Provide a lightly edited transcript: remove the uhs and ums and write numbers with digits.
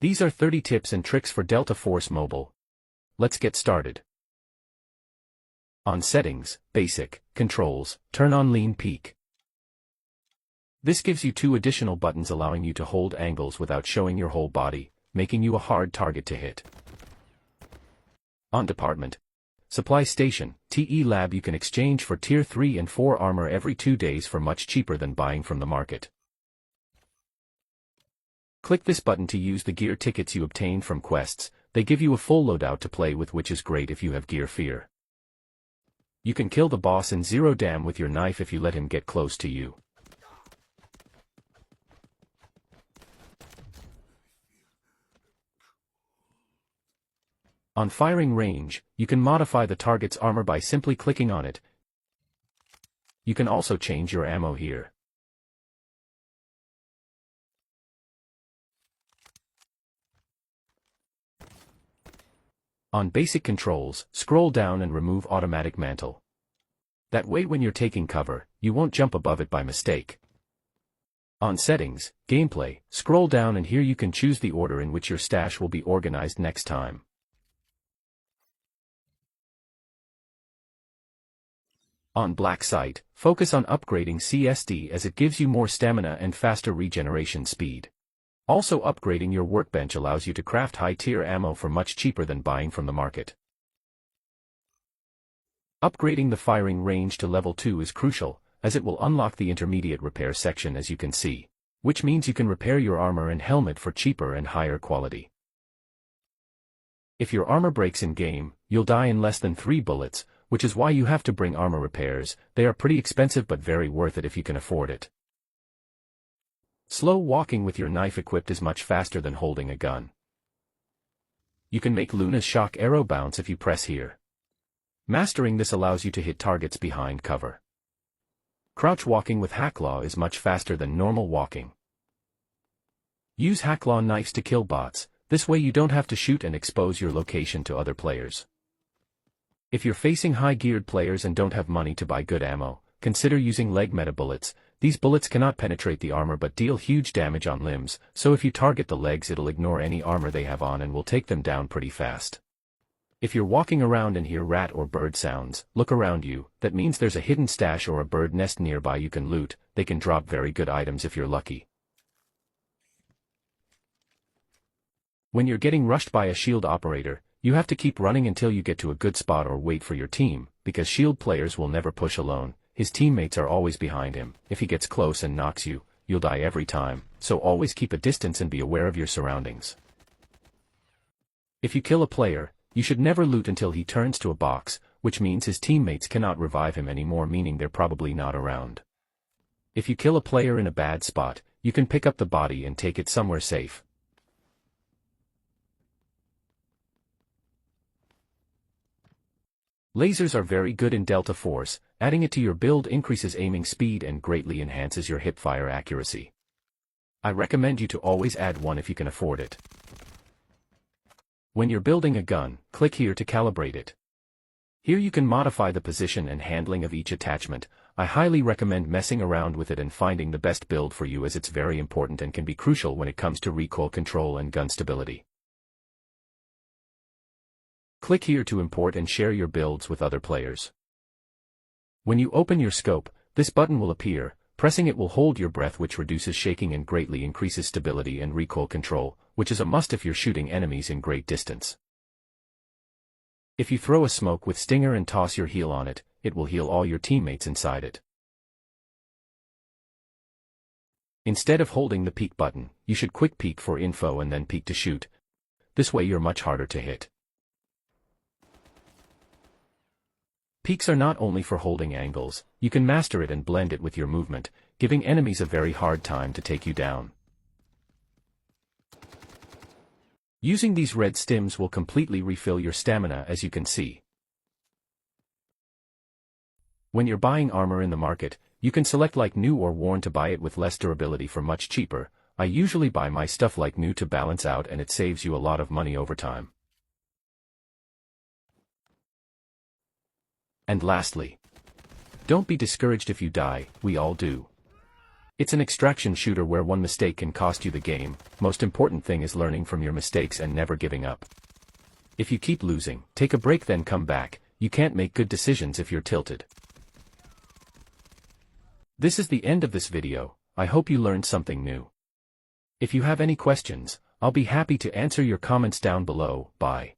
These are 30 tips and tricks for Delta Force Mobile. Let's get started. On Settings, Basic, Controls, turn on Lean Peek. This gives you 2 additional buttons allowing you to hold angles without showing your whole body, making you a hard target to hit. On Department, Supply Station, TE Lab, you can exchange for Tier 3 and 4 armor every 2 days for much cheaper than buying from the market. Click this button to use the gear tickets you obtained from quests. They give you a full loadout to play with, which is great if you have gear fear. You can kill the boss in 0 dam with your knife if you let him get close to you. On Firing Range, you can modify the target's armor by simply clicking on it. You can also change your ammo here. On Basic Controls, scroll down and remove Automatic Mantle. That way when you're taking cover, you won't jump above it by mistake. On Settings, Gameplay, scroll down and here you can choose the order in which your stash will be organized next time. On Black Sight, focus on upgrading CSD as it gives you more stamina and faster regeneration speed. Also, upgrading your workbench allows you to craft high-tier ammo for much cheaper than buying from the market. Upgrading the firing range to level 2 is crucial, as it will unlock the intermediate repair section, as you can see, which means you can repair your armor and helmet for cheaper and higher quality. If your armor breaks in game, you'll die in less than 3 bullets, which is why you have to bring armor repairs. They are pretty expensive but very worth it if you can afford it. Slow walking with your knife equipped is much faster than holding a gun. You can make Luna's shock arrow bounce if you press here. Mastering this allows you to hit targets behind cover. Crouch walking with Hacklaw is much faster than normal walking. Use Hacklaw knives to kill bots, this way you don't have to shoot and expose your location to other players. If you're facing high-geared players and don't have money to buy good ammo, consider using leg meta bullets. These bullets cannot penetrate the armor but deal huge damage on limbs, so if you target the legs it'll ignore any armor they have on and will take them down pretty fast. If you're walking around and hear rat or bird sounds, look around you. That means there's a hidden stash or a bird nest nearby you can loot. They can drop very good items if you're lucky. When you're getting rushed by a shield operator, you have to keep running until you get to a good spot or wait for your team, because shield players will never push alone. His teammates are always behind him. If he gets close and knocks you, you'll die every time, so always keep a distance and be aware of your surroundings. If you kill a player, you should never loot until he turns to a box, which means his teammates cannot revive him anymore, meaning they're probably not around. If you kill a player in a bad spot, you can pick up the body and take it somewhere safe. Lasers are very good in Delta Force. Adding it to your build increases aiming speed and greatly enhances your hipfire accuracy. I recommend you to always add one if you can afford it. When you're building a gun, click here to calibrate it. Here you can modify the position and handling of each attachment. I highly recommend messing around with it and finding the best build for you, as it's very important and can be crucial when it comes to recoil control and gun stability. Click here to import and share your builds with other players. When you open your scope, this button will appear. Pressing it will hold your breath, which reduces shaking and greatly increases stability and recoil control, which is a must if you're shooting enemies in great distance. If you throw a smoke with Stinger and toss your heal on it, it will heal all your teammates inside it. Instead of holding the peek button, you should quick peek for info and then peek to shoot. This way you're much harder to hit. Peeks are not only for holding angles, you can master it and blend it with your movement, giving enemies a very hard time to take you down. Using these red stims will completely refill your stamina, as you can see. When you're buying armor in the market, you can select like new or worn to buy it with less durability for much cheaper. I usually buy my stuff like new to balance out, and it saves you a lot of money over time. And lastly, don't be discouraged if you die, we all do. It's an extraction shooter where one mistake can cost you the game. Most important thing is learning from your mistakes and never giving up. If you keep losing, take a break then come back. You can't make good decisions if you're tilted. This is the end of this video. I hope you learned something new. If you have any questions, I'll be happy to answer your comments down below. Bye.